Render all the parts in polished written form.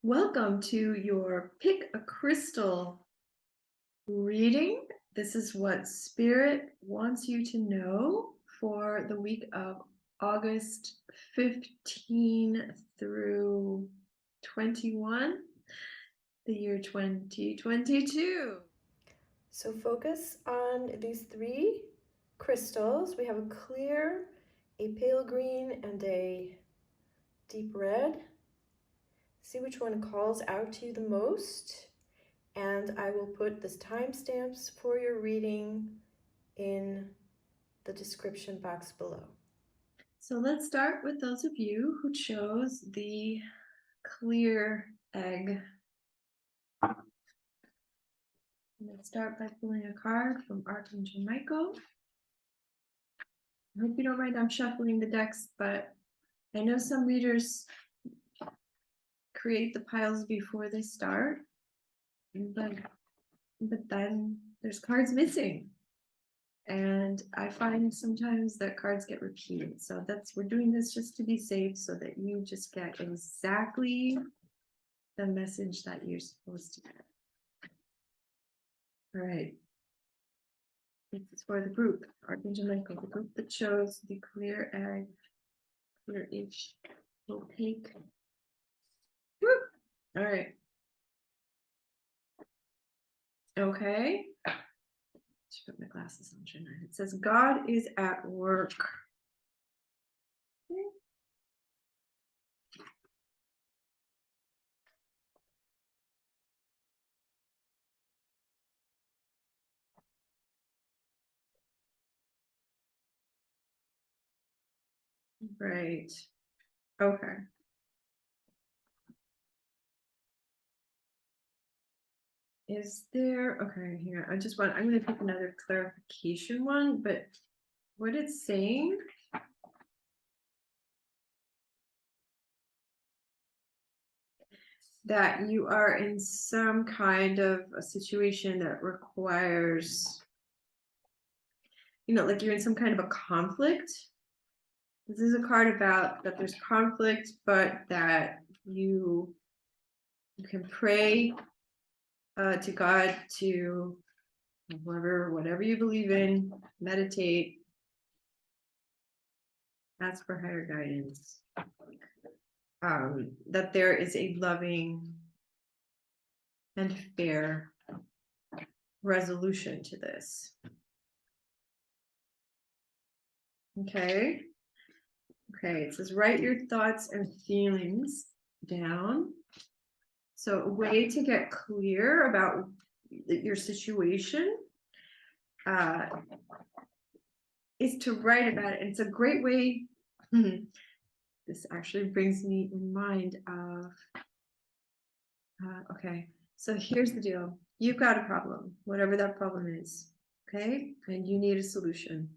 Welcome to your Pick a Crystal reading. This is what Spirit wants you to know for the week of August 15 through 21, the year 2022. So focus on these three crystals. We have a clear, a pale green, and a deep red. See which one calls out to you the most. And I will put the timestamps for your reading in the description box below. So let's start with those of you who chose the clear egg. Let's start by pulling a card from Archangel Michael. I hope you don't mind I'm shuffling the decks, but I know some readers create the piles before they start, but then there's cards missing. And I find sometimes that cards get repeated. So we're doing this just to be safe so that you just get exactly the message that you're supposed to get. All right. This is for the group, Archangel Michael, the group that chose the clear egg, clear-ish, opaque. Whoop. All right. Okay. Should put my glasses on, shouldn't I? It says God is at work. Okay. Right. Okay. Is there, okay, here, I'm going to pick another clarification one, but what it's saying that you are in some kind of a situation that requires, like you're in some kind of a conflict. This is a card about that there's conflict, but that you can pray to God, to whatever you believe in, meditate, ask for higher guidance. That there is a loving and fair resolution to this. Okay. Okay, it says write your thoughts and feelings down. So a way to get clear about your situation is to write about it. And it's a great way. This actually brings me in mind of, okay, so here's the deal. You've got a problem, whatever that problem is, okay? And you need a solution.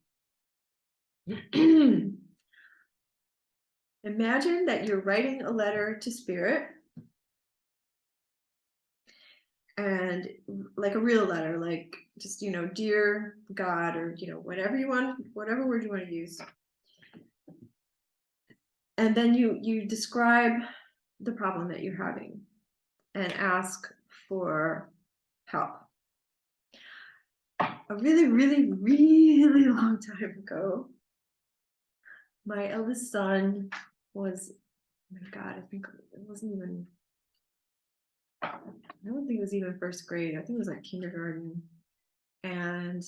Imagine that you're writing a letter to Spirit, and like a real letter, like just, dear God, or, whatever you want, whatever word you want to use. And then you describe the problem that you're having and ask for help. A really, really, really long time ago, my eldest son was, oh my God, I think it wasn't even, I don't think it was even first grade. I think it was like kindergarten. And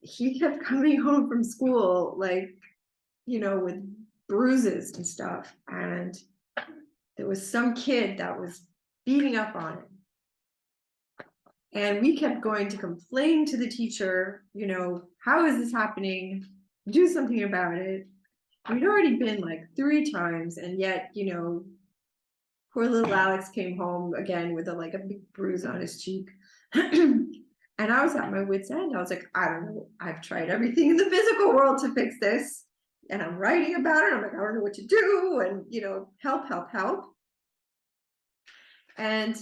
he kept coming home from school, like, with bruises and stuff. And there was some kid that was beating up on him. And we kept going to complain to the teacher, how is this happening? Do something about it. We'd already been like 3 times, and yet, poor little Alex came home again with a big bruise on his cheek. And I was at my wit's end. I was like, I don't know. I've tried everything in the physical world to fix this. And I'm writing about it. I'm like, I don't know what to do. And, help, help, help. And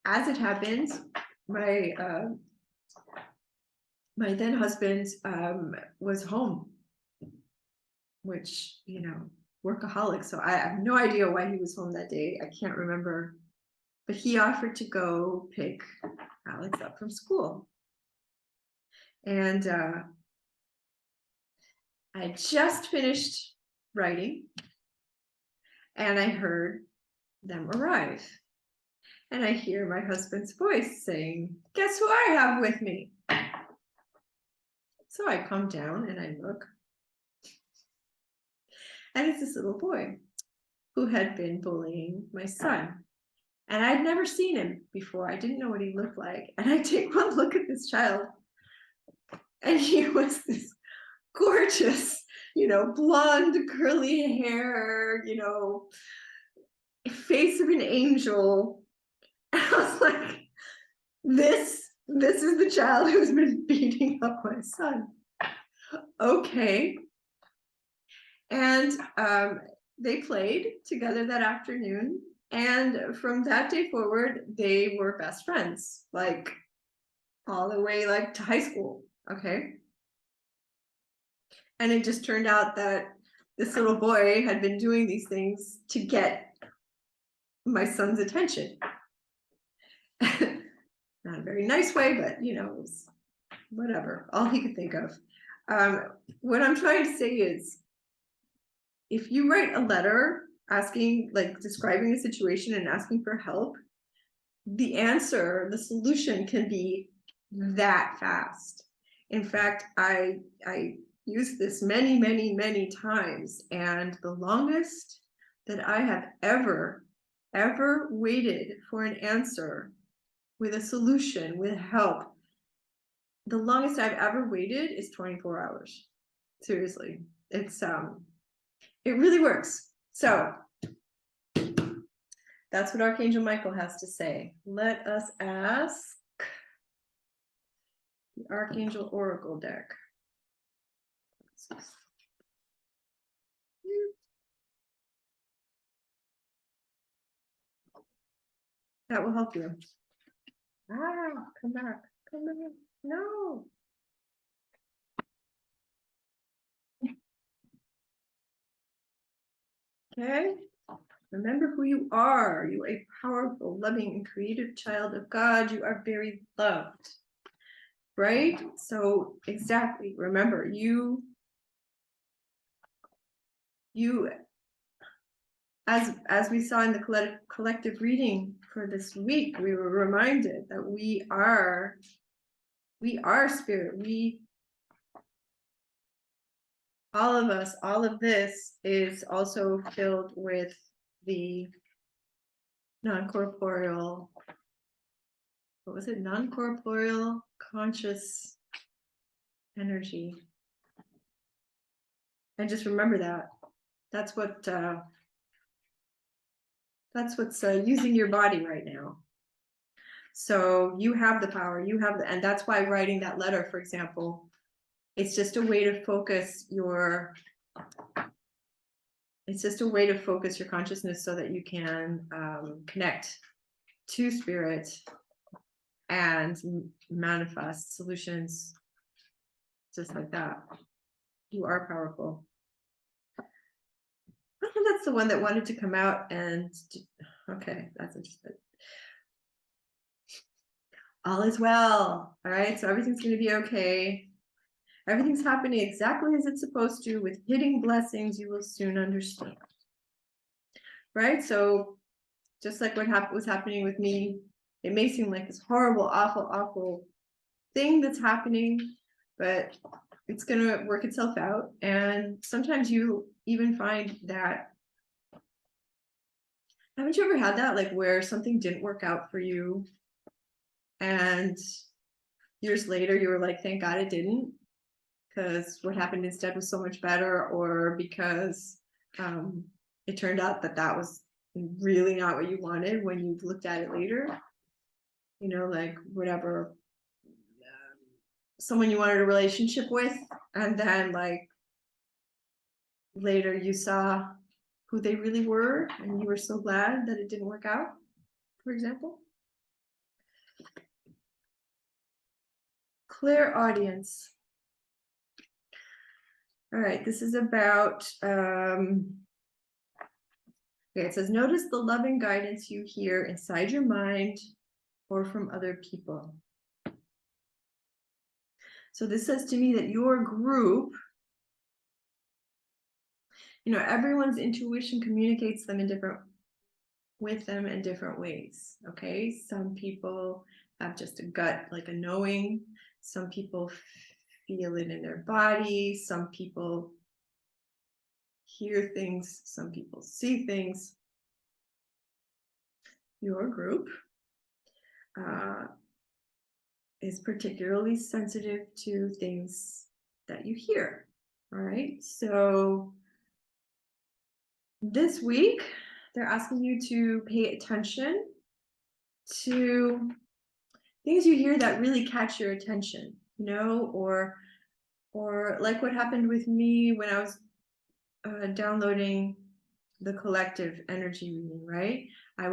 as it happens, my then husband was home, which, workaholic, so I have no idea why he was home that day. I can't remember, but he offered to go pick Alex up from school. And I just finished writing, and I heard them arrive. And I hear my husband's voice saying, "Guess who I have with me?" So I come down and I look, and it's this little boy who had been bullying my son. And I'd never seen him before. I didn't know what he looked like. And I take one look at this child, and he was this gorgeous, blonde, curly hair, face of an angel. And I was like, this is the child who's been beating up my son. Okay. And they played together that afternoon. And from that day forward, they were best friends, like all the way like to high school. Okay. And it just turned out that this little boy had been doing these things to get my son's attention. Not a very nice way, but it was whatever, all he could think of. What I'm trying to say is, if you write a letter asking, like describing a situation and asking for help, the answer, the solution can be that fast. In fact, I used this many times, and the longest that I have ever waited for an answer with a solution, with help, the longest I've ever waited is 24 hours. Seriously, it's it really works. So that's what Archangel Michael has to say. Let us ask the Archangel Oracle deck. That will help you. Come back. Come back. No. Okay. Remember who you are. You are a powerful, loving, and creative child of God. You are very loved. Right? So exactly. Remember, you as we saw in the collective reading for this week, we were reminded that we are spirit. All of us, all of this is also filled with the non-corporeal, what was it? Non-corporeal conscious energy. And just remember that. That's what's using your body right now. So you have the power, and that's why writing that letter, for example, it's just a way to focus your consciousness so that you can connect to spirit and manifest solutions just like that. You are powerful. I think that's the one that wanted to come out, and okay, that's interesting. All is well. All right, so everything's going to be okay. Everything's happening exactly as it's supposed to, with hidden blessings you will soon understand. Right? So just like what was happening with me, it may seem like this horrible, awful thing that's happening, but it's going to work itself out. And sometimes you even find that, haven't you ever had that, like where something didn't work out for you, and years later you were like, thank God it didn't, because what happened instead was so much better, or because it turned out that was really not what you wanted when you looked at it later, like whatever, someone you wanted a relationship with, and then like later you saw who they really were and you were so glad that it didn't work out, for example. Clairaudience. All right, this is about Okay, it says, notice the loving guidance you hear inside your mind or from other people. So this says to me that your group, everyone's intuition communicates with them in different ways. Okay, some people have just a gut, like a knowing. Some people feel it in their body. Some people hear things. Some people see things. Your group is particularly sensitive to things that you hear. All right, so this week they're asking you to pay attention to things you hear that really catch your attention, or like what happened with me when I was downloading the collective energy reading, right? I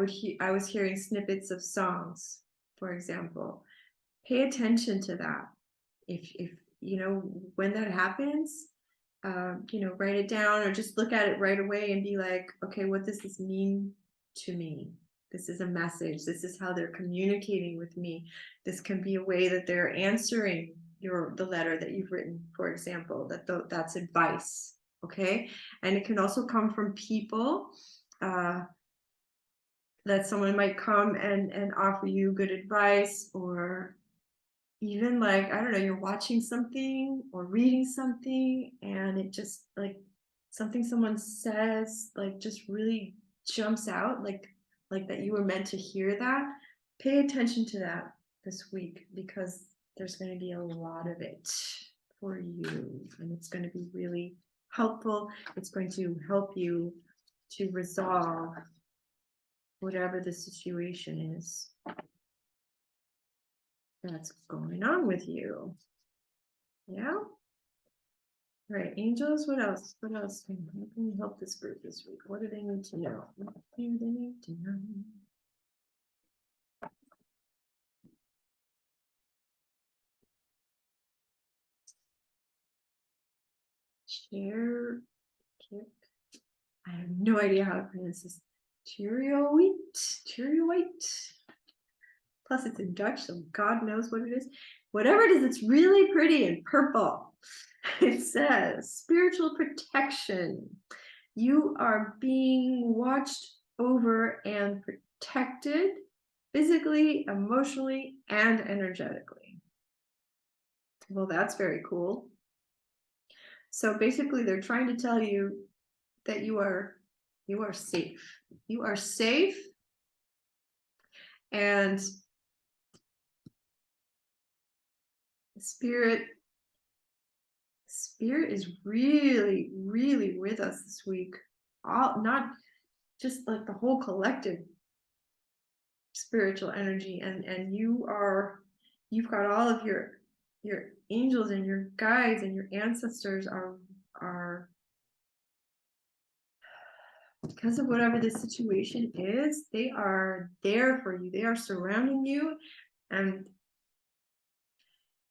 was hearing snippets of songs, for example. Pay attention to that. If when that happens, write it down or just look at it right away and be like, okay, what does this mean to me? This is a message. This is how they're communicating with me. This can be a way that they're answering the letter that you've written, for example, that's advice. Okay. And it can also come from people, that someone might come and offer you good advice, or even like, I don't know, you're watching something or reading something and it just like something someone says like just really jumps out, like that you were meant to hear that. Pay attention to that this week, because there's going to be a lot of it for you, and it's going to be really helpful. It's going to help you to resolve whatever the situation is that's going on with you. Yeah. All right, angels, what else? What else? How can we help this group this week? What do they need to know? What do they need to know? Chair kick. I have no idea how to pronounce this. Cheerioite. Plus it's in Dutch, so God knows what it is. Whatever it is, it's really pretty and purple. It says spiritual protection. You are being watched over and protected physically, emotionally, and energetically. Well, that's very cool. So basically they're trying to tell you that you are safe. You are safe, and spirit is really, really with us this week. Not just like the whole collective spiritual energy, and you've got all of your angels and your guides and your ancestors are because of whatever the situation is, they are there for you. They are surrounding you, and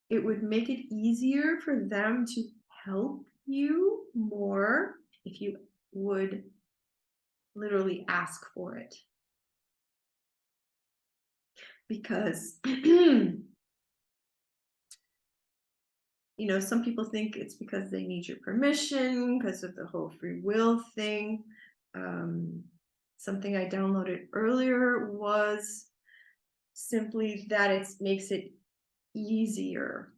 it would make it easier for them to help you more if you would literally ask for it. Because some people think it's because they need your permission because of the whole free will thing. Something I downloaded earlier was simply that it makes it easier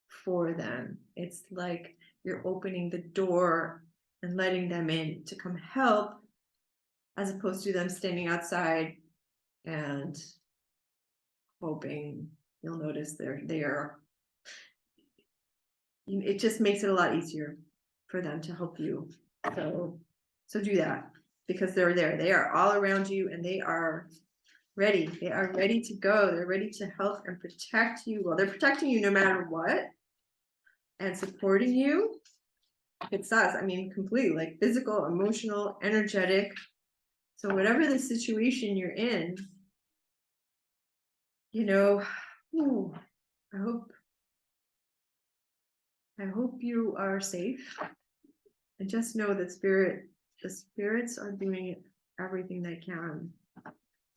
for them. It's like you're opening the door and letting them in to come help, as opposed to them standing outside and hoping. You'll notice they are. It just makes it a lot easier for them to help you. So do that, because they're there. They are all around you, and they are ready. They are ready to go. They're ready to help and protect you. Well, they're protecting you no matter what, and supporting you. It says, completely, like physical, emotional, energetic. So whatever the situation you're in, I hope you are safe. And just know that the spirits are doing it everything they can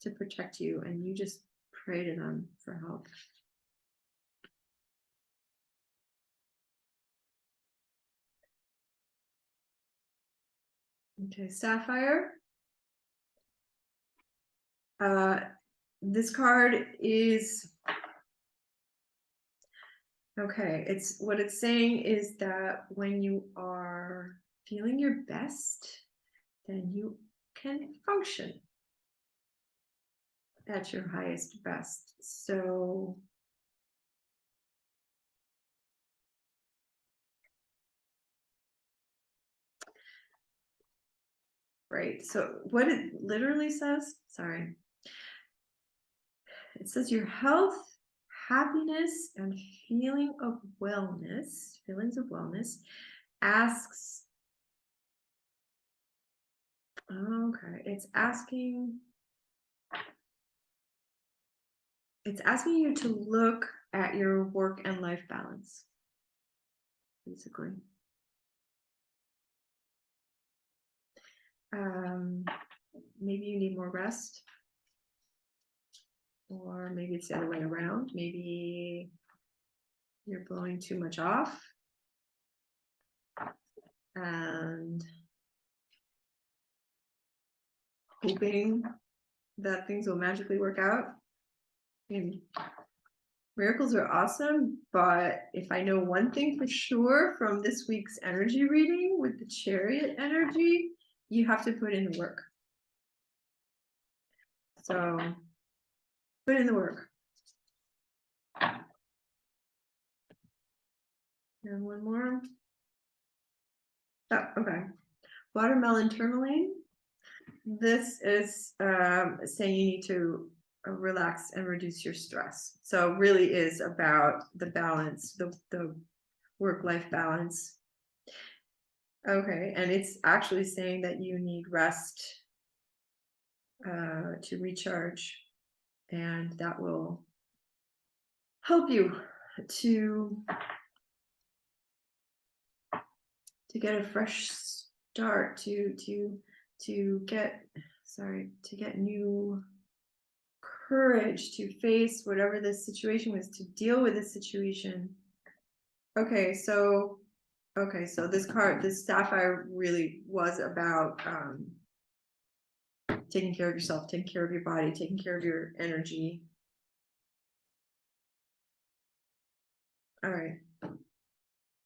to protect you, and you just pray to them for help. Okay, Sapphire. This card is okay. It's what it's saying is that when you are feeling your best, then you can function at your highest best. So right. So what it literally says, sorry. It says your health, happiness, and feelings of wellness asks, okay, it's asking you to look at your work and life balance, basically. Maybe you need more rest, or maybe it's the other way around. Maybe you're blowing too much off and hoping that things will magically work out. And miracles are awesome, but if I know one thing for sure from this week's energy reading with the Chariot energy, you have to put in the work. So put in the work. And one more. Oh, okay. Watermelon tourmaline. This is saying you need to relax and reduce your stress. So really is about the balance, the work-life balance. Okay, and it's actually saying that you need rest to recharge, and that will help you to get a fresh start, to get new courage to face whatever this situation was, to deal with this situation. Okay, so this card, this Sapphire, really was about taking care of yourself, taking care of your body, taking care of your energy. All right,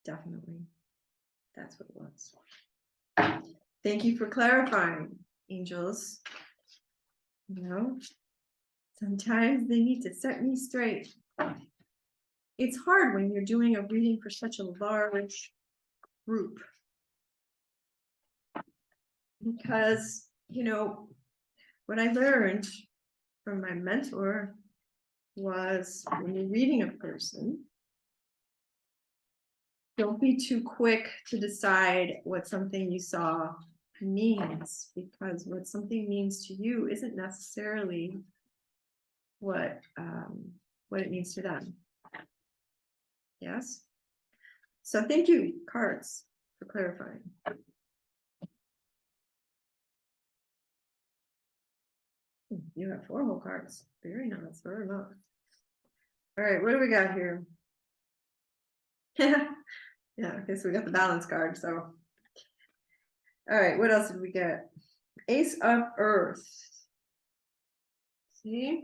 definitely, that's what it was. Thank you for clarifying, angels. You know, sometimes they need to set me straight. It's hard when you're doing a reading for such a large group, because, you know, what I learned from my mentor was, when you're reading a person, don't be too quick to decide what something you saw means, because what something means to you isn't necessarily what it means to them. Yes. So thank you, cards, for clarifying. You have 4 whole cards. Very nice. Very nice. All right, what do we got here? Yeah, okay, so we got the balance card. So, all right, what else did we get? Ace of Earth. See,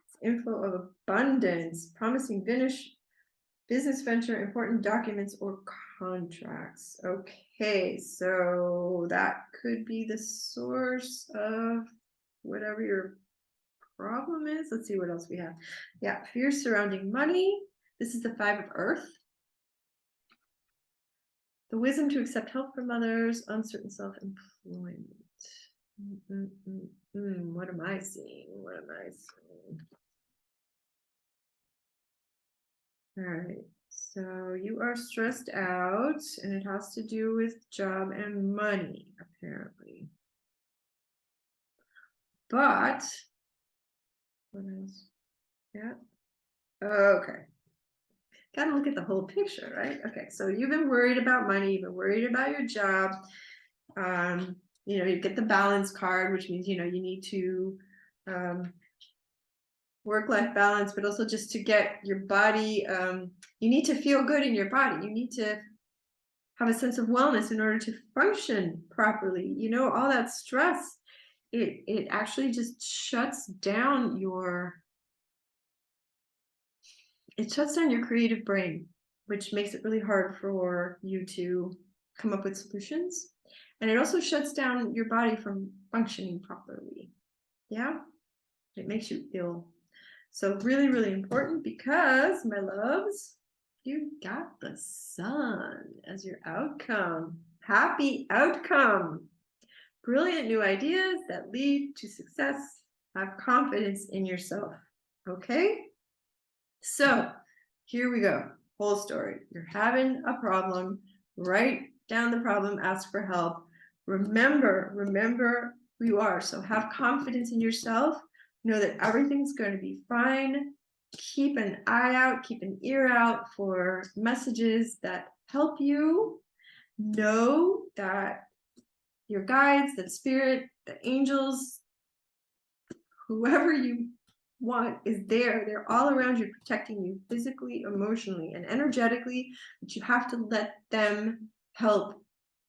it's inflow of abundance, promising business venture, important documents or contracts. Okay, so that could be the source of whatever your problem is. Let's see what else we have. Yeah, fear surrounding money. This is the 5 of Earth. The wisdom to accept help from others, uncertain self-employment. What am I seeing? What am I seeing? All right, so you are stressed out, and it has to do with job and money, apparently. But what else? Yeah. Okay. Gotta look at the whole picture, right? Okay, so you've been worried about money, you've been worried about your job. you know, you get the balance card, which means, you know, you need to work-life balance, but also just to get your body, you need to feel good in your body. You need to have a sense of wellness in order to function properly. You know, all that stress, it actually just shuts down your creative brain, which makes it really hard for you to come up with solutions. And it also shuts down your body from functioning properly. Yeah, it makes you ill. So really, really important, because, my loves, you got the sun as your outcome. Happy outcome. Brilliant new ideas that lead to success. Have confidence in yourself. Okay? So here we go. Whole story. You're having a problem. Write down the problem. Ask for help. Remember who you are. So have confidence in yourself. Know that everything's going to be fine. Keep an eye out, keep an ear out for messages that help you. Know that your guides, the spirit, the angels, whoever you want is there. They're all around you, protecting you physically, emotionally, and energetically, but you have to let them help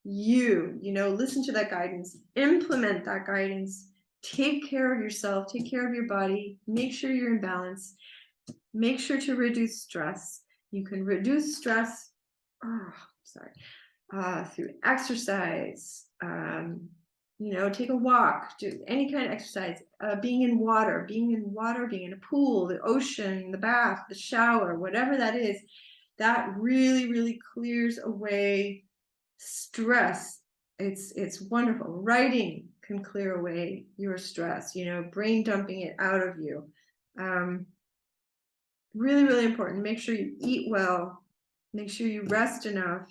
you. You know, listen to that guidance, implement that guidance, take care of yourself, take care of your body, make sure you're in balance, make sure to reduce stress. You can reduce stress, through exercise, you know, take a walk, do any kind of exercise, being in water, being in a pool, the ocean, the bath, the shower, whatever that is, that really, really clears away stress. It's wonderful. Writing can clear away your stress, you know, brain dumping it out of you. Really, really important. Make sure you eat well. Make sure you rest enough.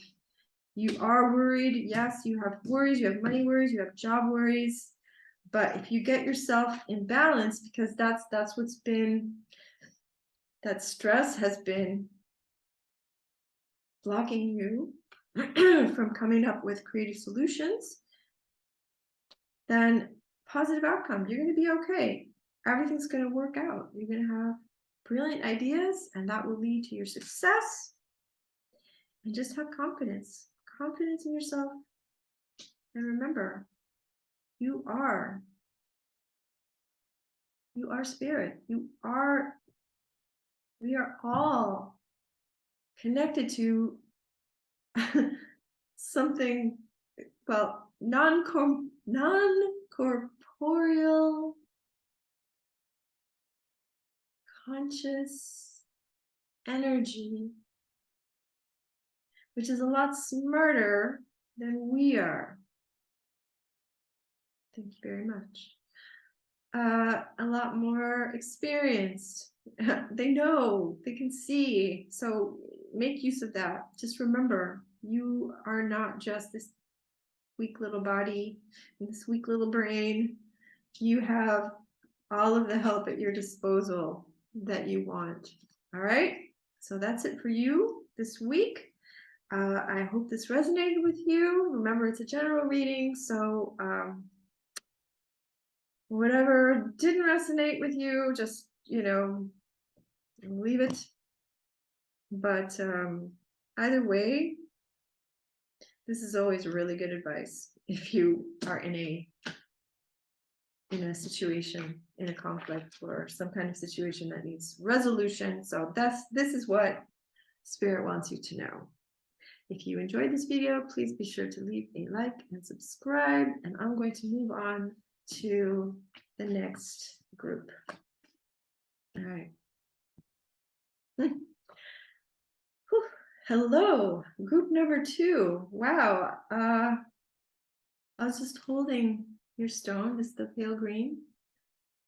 You are worried. Yes, you have worries. You have money worries. You have job worries. But if you get yourself in balance, because that's what's been, that stress has been blocking you from coming up with creative solutions, then positive outcome. You're going to be okay. Everything's going to work out. You're going to have brilliant ideas, and that will lead to your success. And just have confidence in yourself. And remember, you are spirit. We are all connected to something, well, non-corporeal, conscious energy, which is a lot smarter than we are. Thank you very much. A lot more experienced. They know, they can see. So make use of that. Just remember, you are not just this weak little body, this weak little brain. You have all of the help at your disposal that you want. All right, so that's it for you this week. I hope this resonated with you. Remember, it's a general reading, so whatever didn't resonate with you, just, you know, leave it. But either way, this is always really good advice if you are in a situation, in a conflict, or some kind of situation that needs resolution. So this is what Spirit wants you to know. If you enjoyed this video, please be sure to leave a like and subscribe, and I'm going to move on to the next group. All right. Hello, group number 2. Wow. I was just holding your stone. This is the pale green.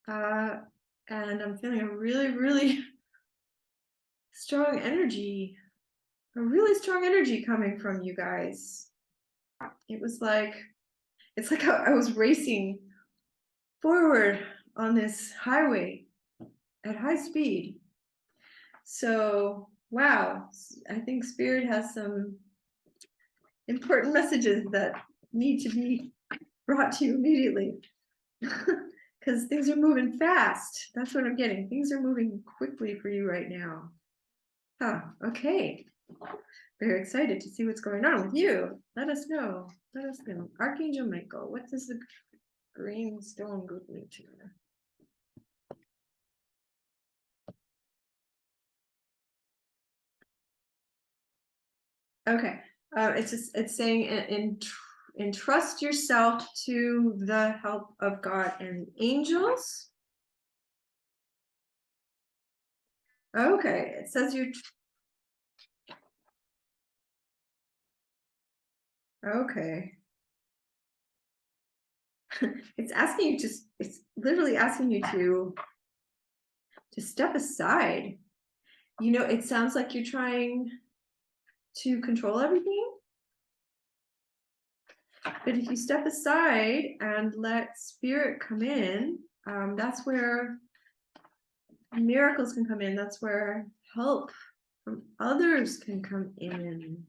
And I'm feeling a really, really strong energy. A really strong energy coming from you guys. It's like I was racing forward on this highway at high speed. So, wow, I think Spirit has some important messages that need to be brought to you immediately. Because things are moving fast. That's what I'm getting. Things are moving quickly for you right now. Huh, okay. Very excited to see what's going on with you. Let us know. Let us know. Archangel Michael, what does the green stone go into? Okay, it's saying entrust yourself to the help of God and angels. Okay, it says you. Okay. It's asking you to, it's literally asking you to step aside. You know, it sounds like you're trying to control everything. But if you step aside and let spirit come in, that's where miracles can come in. That's where help from others can come in.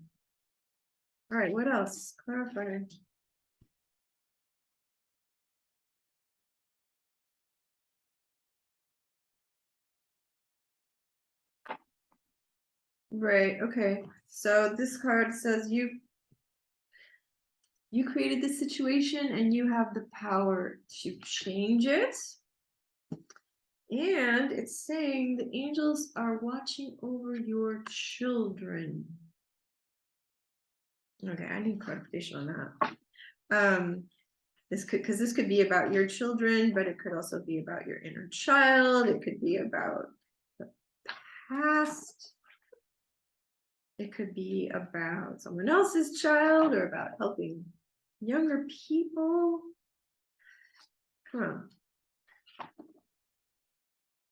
All right, what else? Clarify. Right, okay. So this card says you created this situation and you have the power to change it. And it's saying the angels are watching over your children. Okay, I need clarification on that. This could be about your children, but it could also be about your inner child. It could be about the past. It could be about someone else's child or about helping younger people. Come on.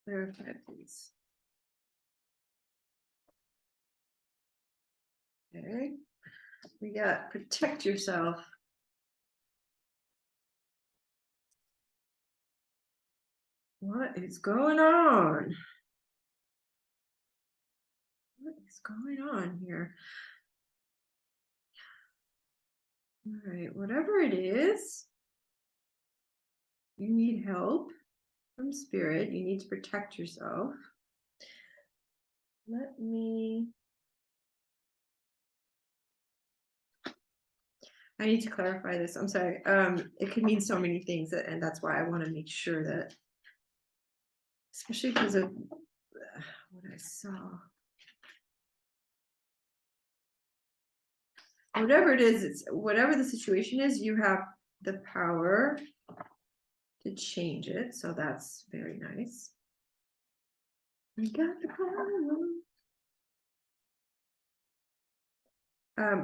Clarify, please. Okay. We got protect yourself. What is going on? What is going on here? All right, whatever it is, you need help from spirit. You need to protect yourself. Let me. I need to clarify this. I'm sorry. It could mean so many things, and that's why I want to make sure that, especially because of what I saw. Whatever it is, it's whatever the situation is, you have the power to change it. So that's very nice. You got the power.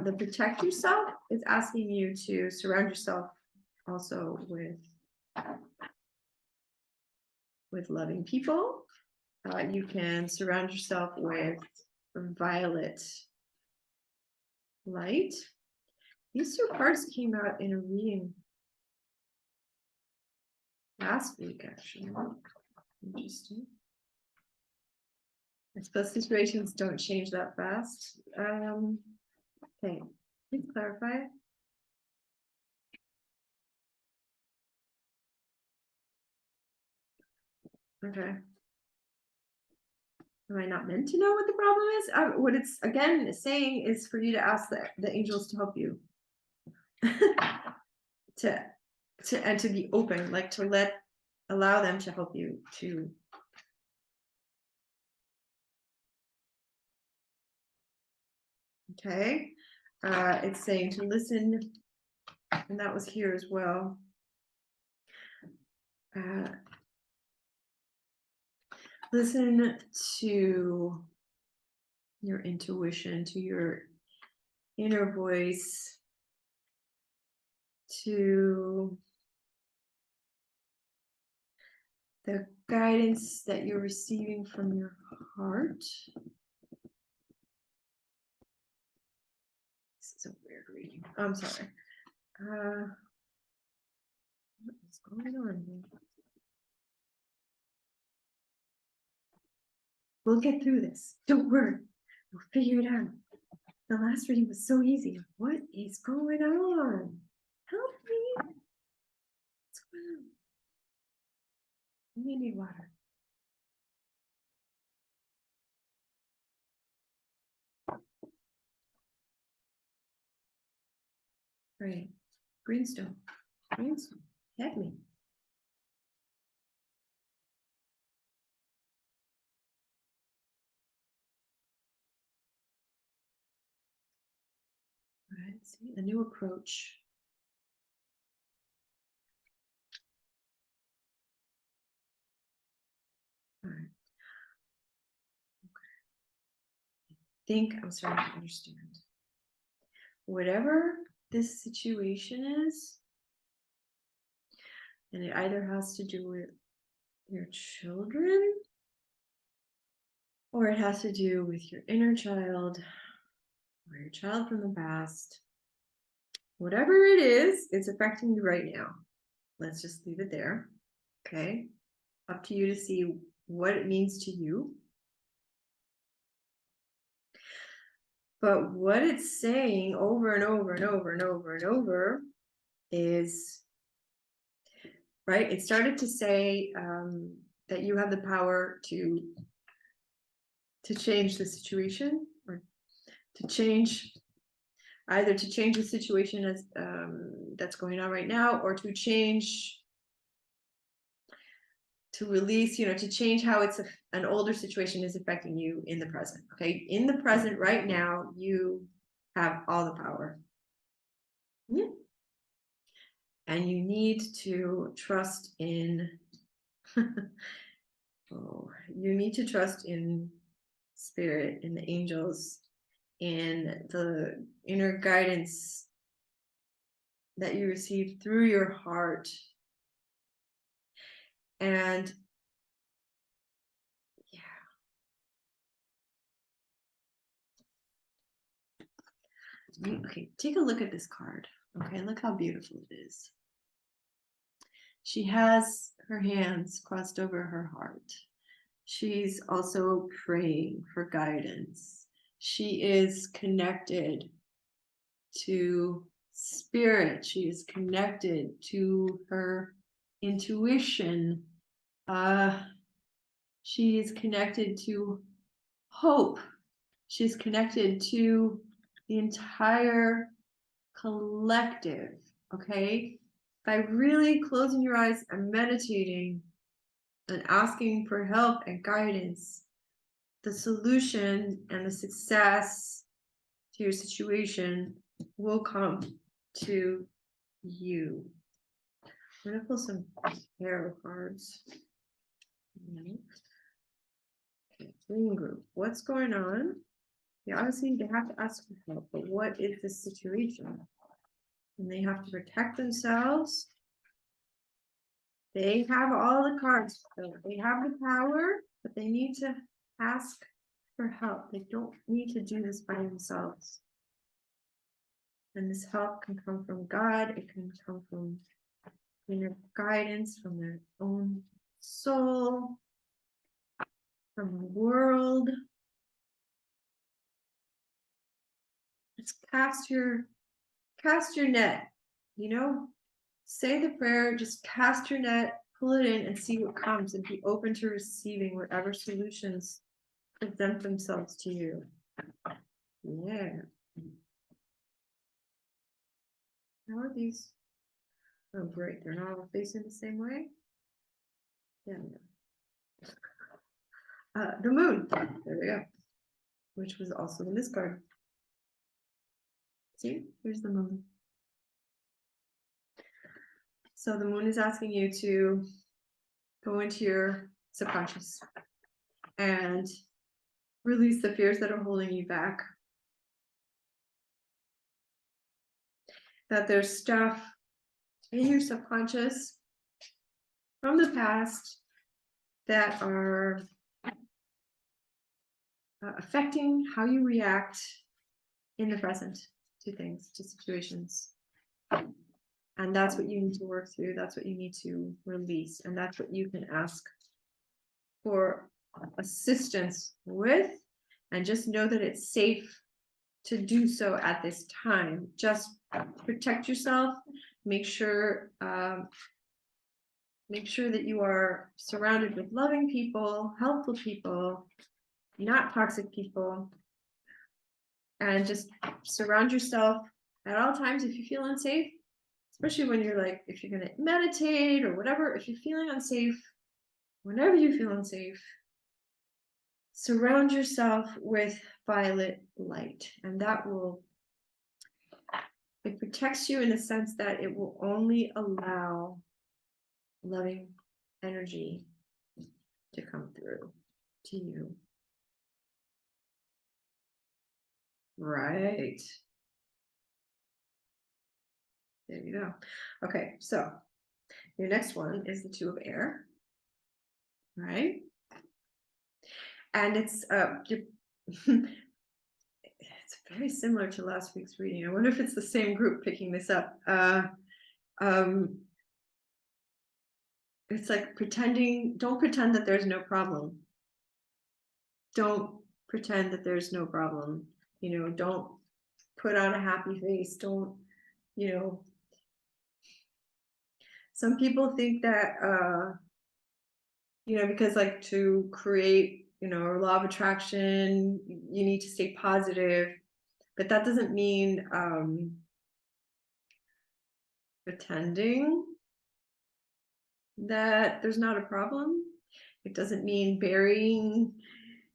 The protect yourself is asking you to surround yourself also with loving people. You can surround yourself with violet light. These two cards came out in a reading last week, actually. Interesting. I suppose situations don't change that fast. Okay, please clarify. Okay. Am I not meant to know what the problem is? What it's again saying is for you to ask the angels to help you. to be open, like to allow them to help you to. Okay, it's saying to listen, and that was here as well. Listen to your intuition, to your inner voice, to the guidance that you're receiving from your heart. This is a weird reading. I'm sorry. What is going on here? We'll get through this. Don't worry. We'll figure it out. The last reading was so easy. What is going on? Help me. You need water. Right. Greenstone. Greenstone. Hit me. All right. See a new approach. All right. I'm starting to understand. Whatever this situation is, and it either has to do with your children, or it has to do with your inner child, or your child from the past. Whatever it is, it's affecting you right now. Let's just leave it there. Okay. Up to you to see what it means to you. But what it's saying over and over and over and over and over is, right? It started to say that you have the power to change the situation, or to change, either to change the situation as that's going on right now, or to change, to release, to change how it's an older situation is affecting you in the present. Okay, in the present right now, you have all the power. Yeah. And you need to trust in you need to trust in spirit, in the angels, in the inner guidance that you receive through your heart. And yeah, okay, take a look at this card. Okay, look how beautiful it is. She has her hands crossed over her heart. She's also praying for guidance. She is connected to spirit. She is connected to her intuition. She is connected to hope. She's connected to the entire collective. Okay, by really closing your eyes and meditating and asking for help and guidance, the solution and the success to your situation will come to you. I'm going to pull some tarot cards. Okay, Green group, what's going on? Yeah, obviously they have to ask for help, but what is the situation? And they have to protect themselves. They have all the cards. So they have the power, but they need to ask for help. They don't need to do this by themselves. And this help can come from God. It can come from inner guidance, from their own soul, from the world. It's cast your net, say the prayer, just cast your net, pull it in and see what comes, and be open to receiving whatever solutions present themselves to you. Yeah. How are these? Oh, great. They're not all facing the same way. Yeah. The moon. There we go. Which was also in this card. See, here's the moon. So the moon is asking you to go into your subconscious and release the fears that are holding you back. That there's stuff in your subconscious from the past that are affecting how you react in the present to things, to situations. And that's what you need to work through. That's what you need to release. And that's what you can ask for assistance with. And just know that it's safe to do so at this time. Just protect yourself. Make sure Make sure that you are surrounded with loving people, helpful people, not toxic people. And just surround yourself at all times if you feel unsafe, especially when you're like, if you're going to meditate or whatever, if you're feeling unsafe, whenever you feel unsafe, surround yourself with violet light. And that will, it protects you in the sense that it will only allow loving energy to come through to you. Right. There you go. Okay, so your next one is the Two of Air, right? And it's it's very similar to last week's reading. I wonder if it's the same group picking this up. It's like don't pretend that there's no problem. Don't pretend that there's no problem. Don't put on a happy face. Don't, some people think that, because like to create, a law of attraction, you need to stay positive, but that doesn't mean pretending that there's not a problem. It doesn't mean burying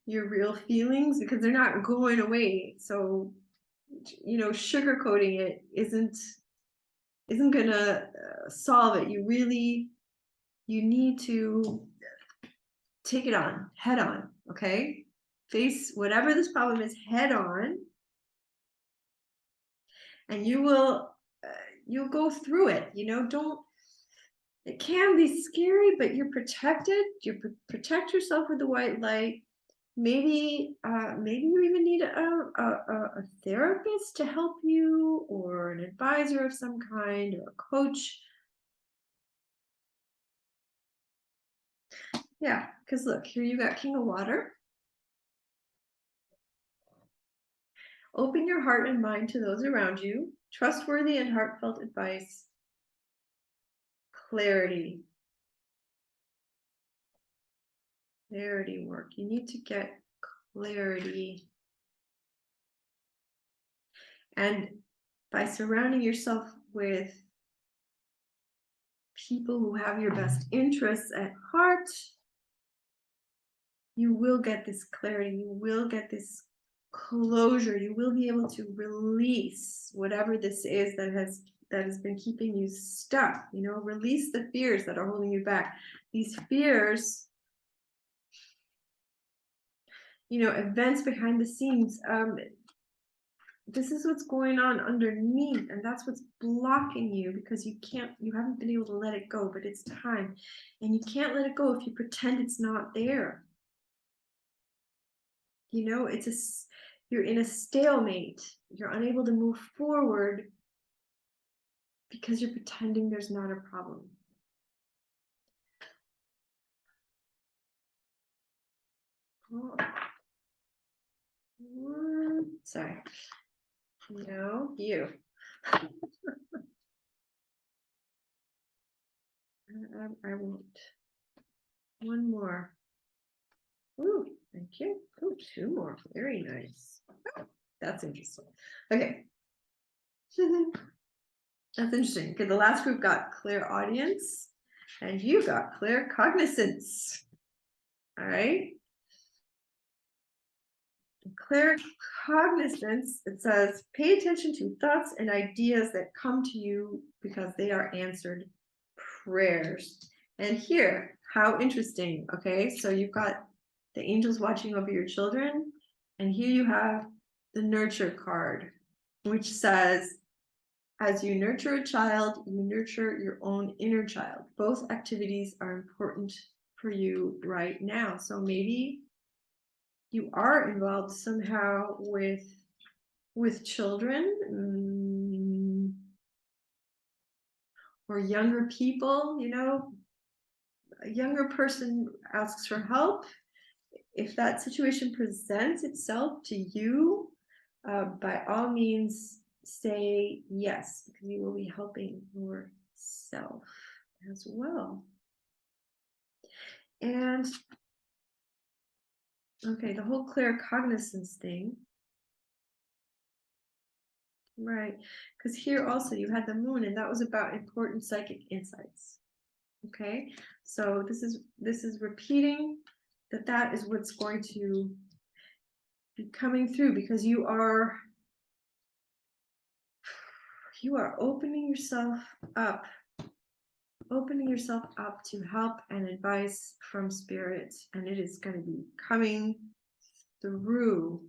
your real feelings because they're not going away. So, sugarcoating it isn't gonna solve it. You need to take it on head on. Okay, face whatever this problem is head on, and you'll go through it. Don't, it can be scary, but you're protected. You protect yourself with the white light. Maybe you even need a therapist to help you, or an advisor of some kind, or a coach. Yeah, because look, here you got King of Water. Open your heart and mind to those around you. Trustworthy and heartfelt advice. Clarity. Clarity work. You need to get clarity. And by surrounding yourself with people who have your best interests at heart, you will get this clarity. You will get this closure. You will be able to release whatever this is that has been keeping you stuck. Release the fears that are holding you back. These fears, events behind the scenes, this is what's going on underneath, and that's what's blocking you, because you haven't been able to let it go. But it's time, and you can't let it go if you pretend it's not there. You're in a stalemate. You're unable to move forward because you're pretending there's not a problem. Oh. Sorry. No, you. I won't. One more. Ooh, thank you. Ooh, two more. Very nice. Oh, that's interesting. Okay. That's interesting. Okay, the last group got clairaudience, and you got claircognizance. All right. Claircognizance, it says, pay attention to thoughts and ideas that come to you because they are answered prayers. And here, how interesting. Okay, so you've got the angels watching over your children, and here you have the nurture card, which says, as you nurture a child, you nurture your own inner child. Both activities are important for you right now. So maybe you are involved somehow with children, or younger people. A younger person asks for help. If that situation presents itself to you, by all means say yes, because you will be helping yourself as well. And okay, the whole claircognizance thing. Right. Because here also you had the moon, and that was about important psychic insights. Okay. So this is repeating that is what's going to be coming through, because you are opening yourself up to help and advice from spirit, and it is going to be coming through.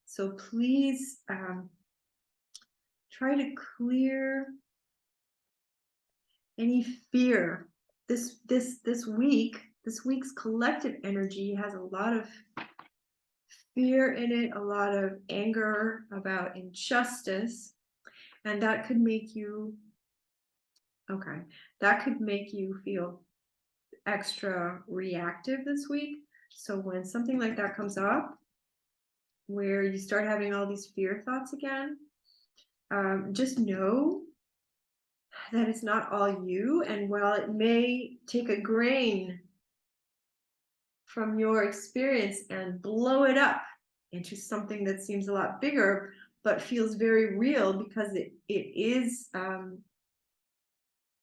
So please try to clear any fear. This week's collective energy has a lot of fear in it, a lot of anger about injustice, and that could make you feel extra reactive this week. So when something like that comes up, where you start having all these fear thoughts again, just know that it's not all you, and while it may take a grain from your experience and blow it up into something that seems a lot bigger but feels very real, because it is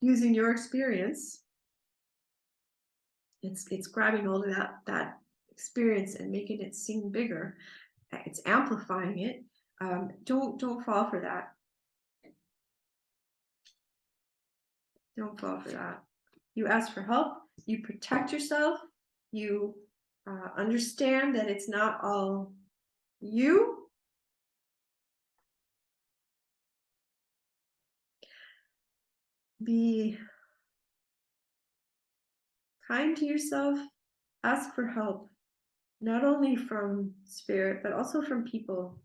using your experience, it's grabbing hold of that experience and making it seem bigger, it's amplifying it. Don't fall for that. Don't fall for that. You ask for help, you protect yourself, you understand that it's not all you. Be kind to yourself, ask for help, not only from spirit, but also from people.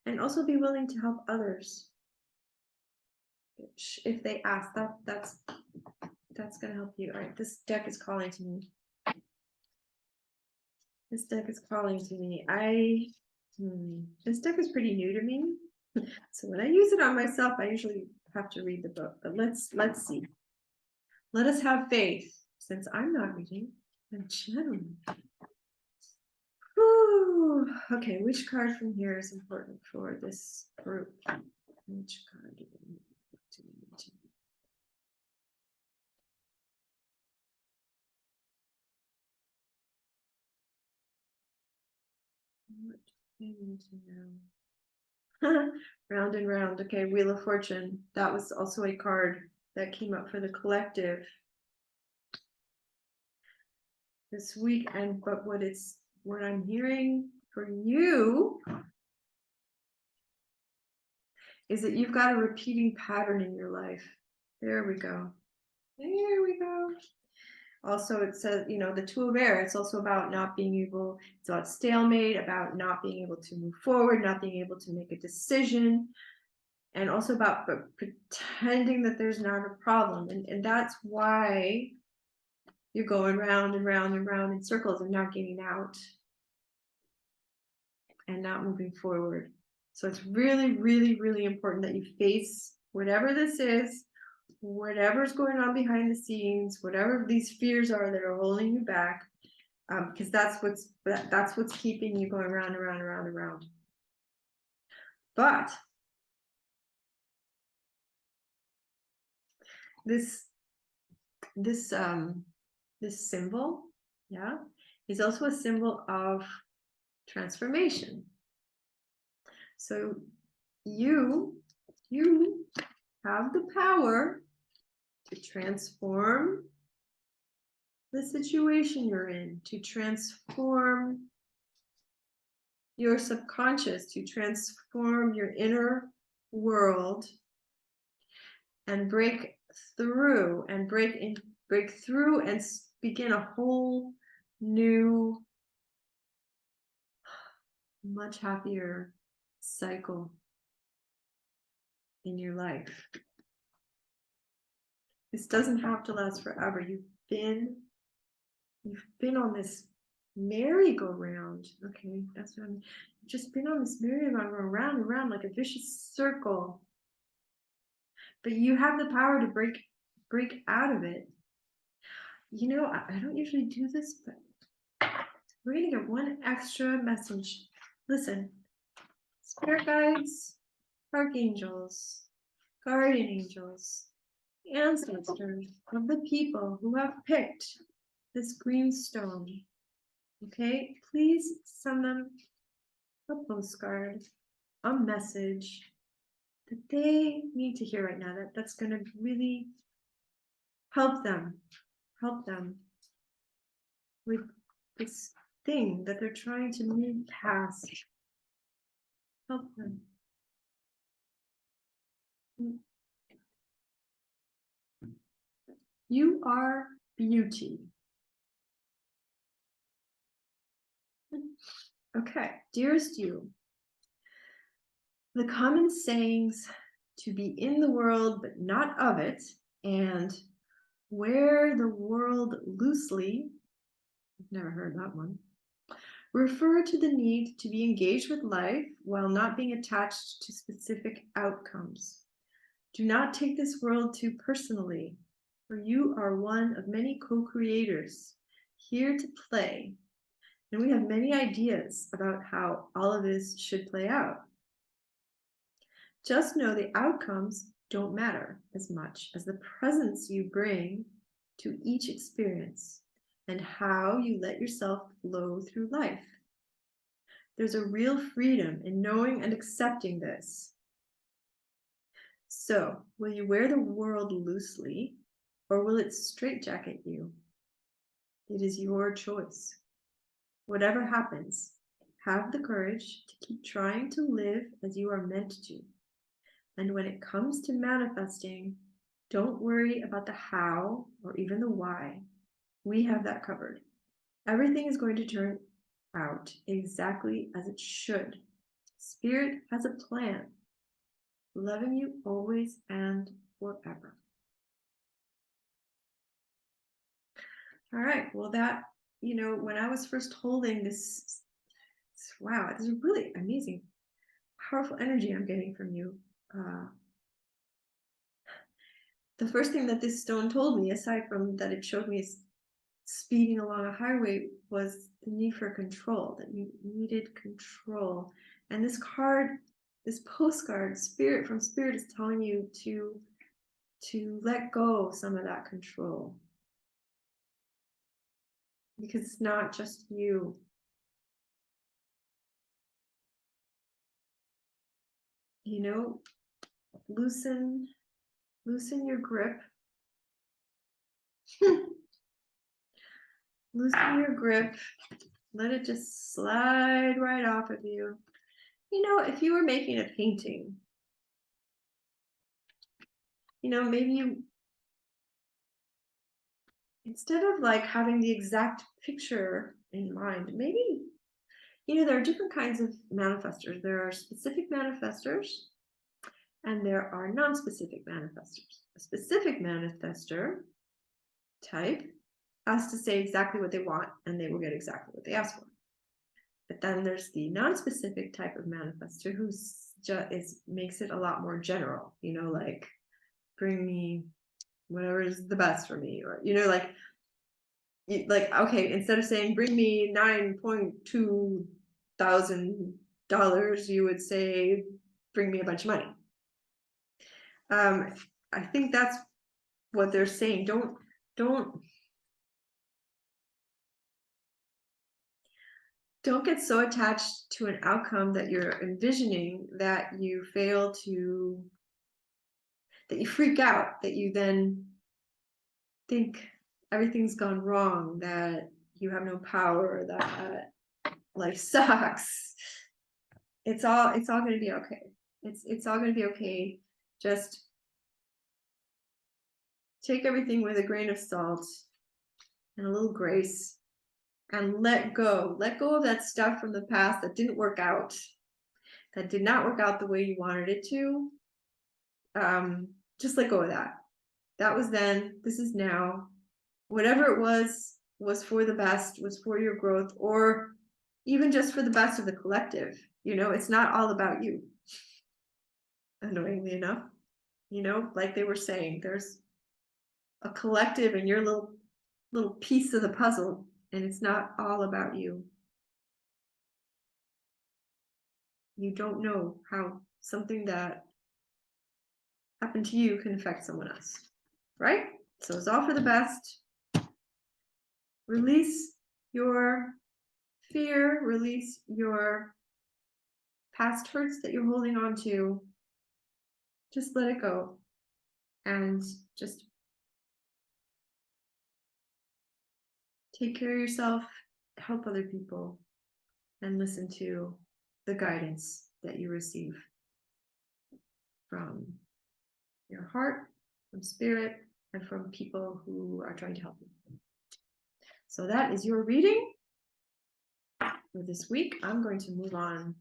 And also be willing to help others if they ask. That's going to help you. All right, this deck is calling to me. This deck is pretty new to me. So when I use it on myself, I usually have to read the book, but let's see. Let us have faith, since I'm not reading, I'm channeling. Whew. Okay, which card from here is important for this group? Which card do we need to what do they need to know? Round and round. Okay, Wheel of Fortune. That was also a card that came up for the collective this week, but what I'm hearing for you is that you've got a repeating pattern in your life. There we go. Also, it says, the Two of Air, it's also about not being able, it's about stalemate, about not being able to move forward, not being able to make a decision, and also about pretending that there's not a problem. And that's why you're going round and round and round in circles and not getting out and not moving forward. So it's really, really, really important that you face whatever this is, whatever's going on behind the scenes, whatever these fears are that are holding you back, because that's what's keeping you going round and round and round and round. But this symbol, is also a symbol of transformation. So you have the power to transform the situation you're in, to transform your subconscious, to transform your inner world, and break through and begin a whole new, much happier cycle in your life. This doesn't have to last forever. You've been on this merry-go-round. Okay, that's what I'm just been on this merry-go-round, round and round like a vicious circle. But you have the power to break out of it. you know, I don't usually do this, but we're gonna get one extra message. Listen, spirit guides, archangels, guardian angels, ancestors of the people who have picked this green stone. Okay, please send them a postcard, a message that they need to hear right now. That's going to really help them with this thing that they're trying to move past. Help them. You are beauty. Okay, dearest you, the common sayings to be in the world but not of it, and wear the world loosely, I've never heard that one, refer to the need to be engaged with life while not being attached to specific outcomes. Do not take this world too personally, for you are one of many co-creators here to play, and we have many ideas about how all of this should play out. Just know the outcomes don't matter as much as the presence you bring to each experience and how you let yourself flow through life. There's a real freedom in knowing and accepting this. So, will you wear the world loosely, or will it straitjacket you? It is your choice. Whatever happens, have the courage to keep trying to live as you are meant to. And when it comes to manifesting, don't worry about the how or even the why. We have that covered. Everything is going to turn out exactly as it should. Spirit has a plan, loving you always and forever. All right, well, that, you know, when I was first holding this, wow, this is really amazing, powerful energy I'm getting from you. The first thing that this stone told me, aside from that it showed me speeding along a highway, was the need for control, that you needed control. And this card, this postcard, Spirit from Spirit, is telling you to let go some of that control. Because it's not just you. You know, loosen your grip. Loosen your grip. Let it just slide right off of you. You know, if you were making a painting, you know, maybe you, instead of like having the exact picture in mind, maybe, you know, there are different kinds of manifestors. There are specific manifestors and there are non-specific manifestors. A specific manifestor type has to say exactly what they want and they will get exactly what they ask for. But then there's the non-specific type of manifestor who makes it a lot more general, you know, like bring me whatever is the best for me, or, you know, like okay, instead of saying bring me $9.2 thousand, you would say bring me a bunch of money. I think that's what they're saying. Don't get so attached to an outcome that you're envisioning that you fail to, that you freak out, that you then think everything's gone wrong, that you have no power, that life sucks. It's all going to be okay. It's all going to be okay. Just take everything with a grain of salt and a little grace, and let go of that stuff from the past that didn't work out, that did not work out the way you wanted it to. Just let go of that. That was then, this is now. Whatever it was for the best, was for your growth, or even just for the best of the collective. You know, it's not all about you, annoyingly enough. You know, like they were saying, there's a collective and your little little piece of the puzzle, and it's not all about you. You don't know how something that happened to you can affect someone else, right? So it's all for the best. Release your fear, release your past hurts that you're holding on to. Just let it go and just take care of yourself, help other people, and listen to the guidance that you receive from your heart, from spirit, and from people who are trying to help you. So that is your reading for this week. I'm going to move on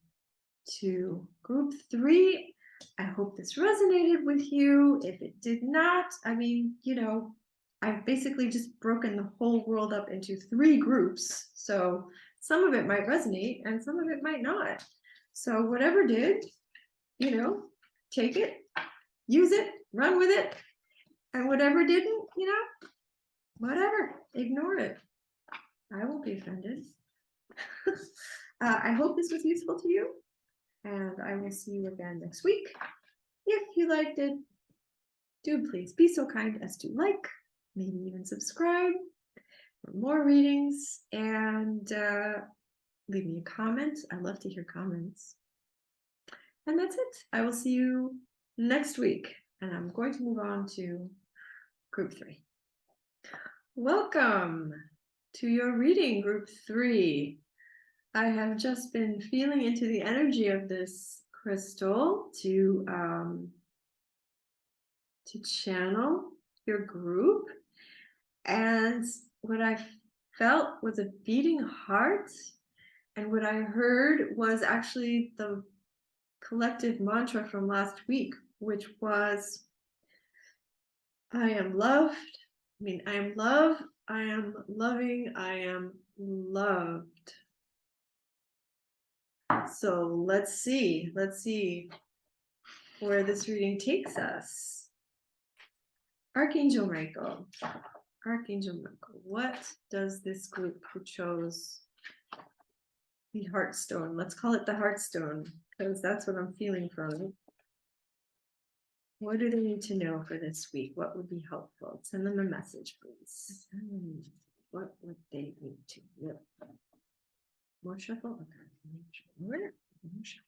to group 3. I hope this resonated with you. If it did not, I mean, you know, I've basically just broken the whole world up into 3 groups. So some of it might resonate and some of it might not. So whatever did, you know, take it, use it, run with it. And whatever didn't, you know, whatever, ignore it. I won't be offended. I hope this was useful to you. And I will see you again next week. If you liked it, do please be so kind as to like, maybe even subscribe for more readings, and leave me a comment. I love to hear comments. And that's it. I will see you next week. And I'm going to move on to group 3. Welcome to your reading, group 3. I have just been feeling into the energy of this crystal to channel your group, and what I felt was a beating heart, and what I heard was actually the collective mantra from last week, which was, I am loved. I mean, I am love, I am loving, I am loved. So let's see where this reading takes us. Archangel Michael, what does this group who chose the Heartstone, let's call it the Heartstone, because that's what I'm feeling from it. What do they need to know for this week? What would be helpful? Send them a message, please. What would they need to know? More shuffle? Okay. More shuffle.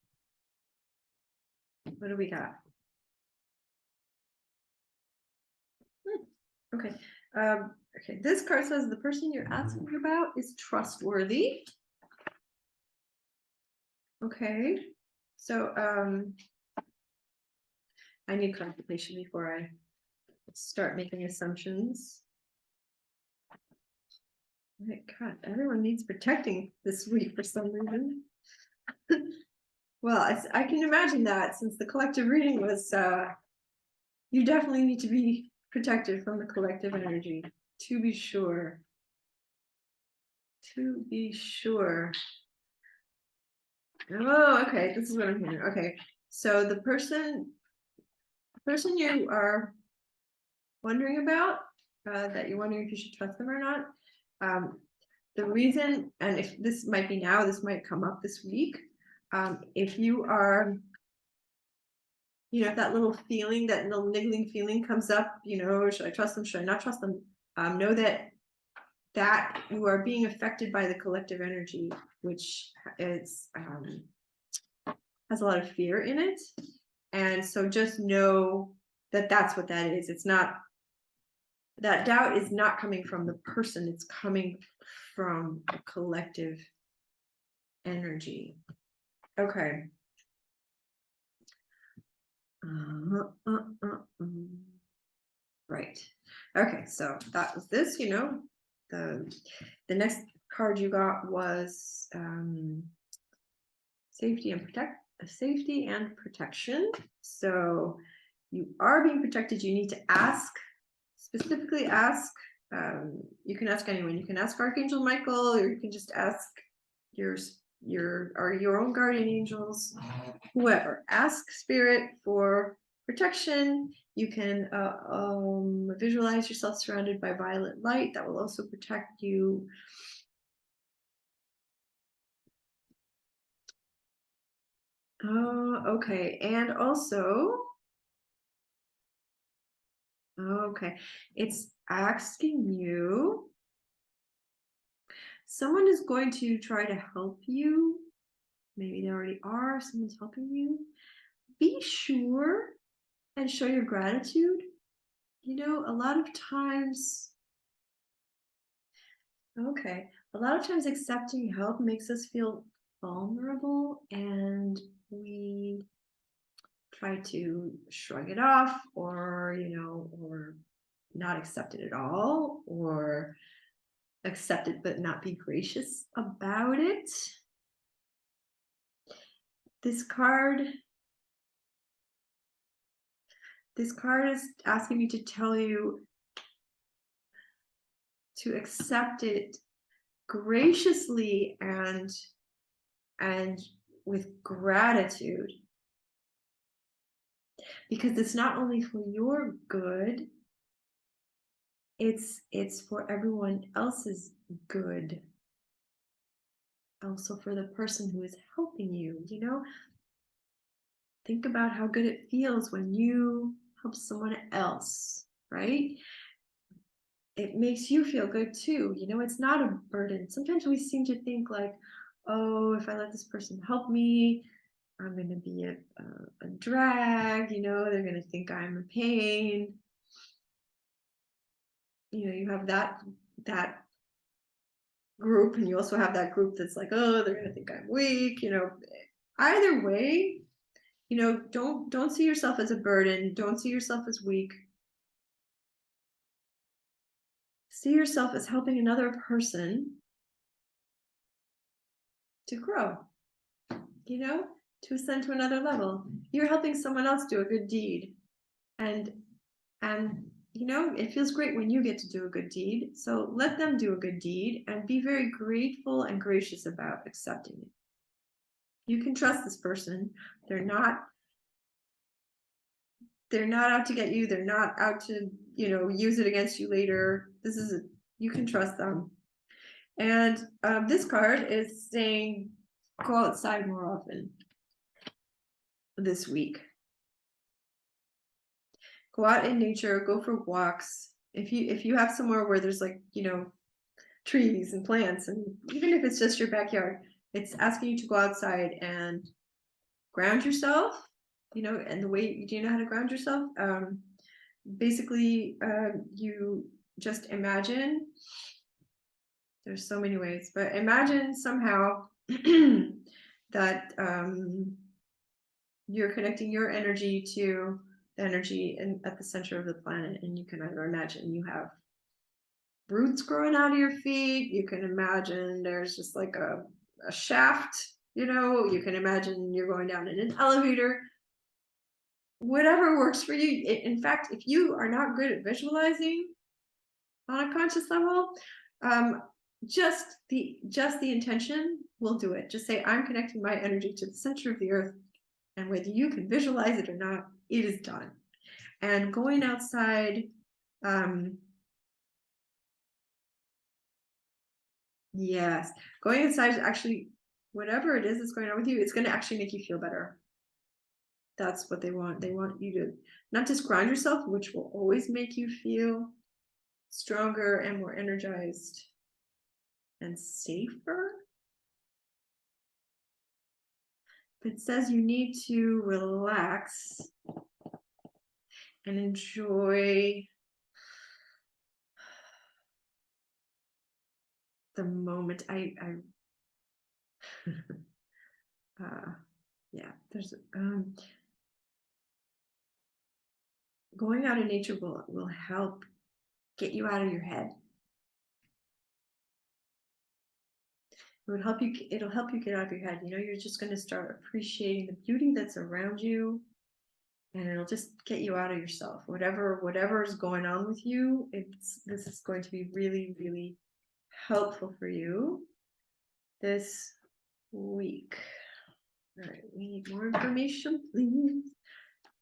What do we got? Okay. Okay, this card says the person you're asking about is trustworthy. Okay, so I need clarification before I start making assumptions. Oh my God, everyone needs protecting this week for some reason. Well, I can imagine that, since the collective reading was, you definitely need to be protected from the collective energy, to be sure. To be sure. Oh, okay, this is what I'm hearing. Okay, so the person you are wondering about, that you're wondering if you should trust them or not, the reason, and if this might be now, this might come up this week, if you are, you know, if that little feeling, that little niggling feeling comes up, you know, should I trust them, should I not trust them, know that you are being affected by the collective energy, which is has a lot of fear in it. And so just know that that's what that is. It's not, that doubt is not coming from the person, it's coming from a collective energy. Okay. Right. Okay, so that was this, you know. The next card you got was safety and protection. So you are being protected. You need to ask, specifically ask, you can ask anyone. You can ask Archangel Michael, or you can just ask your own guardian angels, whoever. Ask spirit for protection. You can visualize yourself surrounded by violet light that will also protect you. Okay, and also, okay, it's asking you, someone is going to try to help you. Maybe they already are, someone's helping you. Be sure and show your gratitude. You know, a lot of times, okay, a lot of times accepting help makes us feel vulnerable and we try to shrug it off or, or not accept it at all or accept it but not be gracious about it. This card is asking me to tell you to accept it graciously and with gratitude, because it's not only for your good, it's for everyone else's good, also for the person who is helping you. Think about how good it feels when you help someone else, right? It makes you feel good too. It's not a burden. Sometimes we seem to think like, oh, if I let this person help me, I'm going to be a drag, they're going to think I'm a pain. You have that group, and you also have that group that's like, oh, they're going to think I'm weak. Either way, don't see yourself as a burden. Don't see yourself as weak. See yourself as helping another person to grow, to ascend to another level. You're helping someone else do a good deed. And it feels great when you get to do a good deed. So let them do a good deed and be very grateful and gracious about accepting it. You can trust this person. They're not out to get you. They're not out to, use it against you later. You can trust them. And this card is saying, go outside more often this week. Go out in nature, go for walks. If you have somewhere where there's trees and plants, and even if it's just your backyard, it's asking you to go outside and ground yourself, and the way, do you know how to ground yourself? Basically, you just imagine, there's so many ways, but imagine somehow that you're connecting your energy to the energy at the center of the planet, and you can either imagine you have roots growing out of your feet, you can imagine there's just like a shaft, you can imagine you're going down in an elevator. Whatever works for you. In fact, if you are not good at visualizing on a conscious level, just the intention will do it. Just say, I'm connecting my energy to the center of the earth, and whether you can visualize it or not, it is done. And going outside, yes, going outside is actually, whatever it is that's going on with you, it's going to actually make you feel better. That's what they want. They want you to not just ground yourself, which will always make you feel stronger and more energized and safer. It says you need to relax and enjoy the moment. Yeah, there's going out in nature will help get you out of your head. It'll help you get out of your head. You're just going to start appreciating the beauty that's around you, and it'll just get you out of yourself. Whatever is going on with you, this is going to be really, really helpful for you this week. All right, we need more information, please.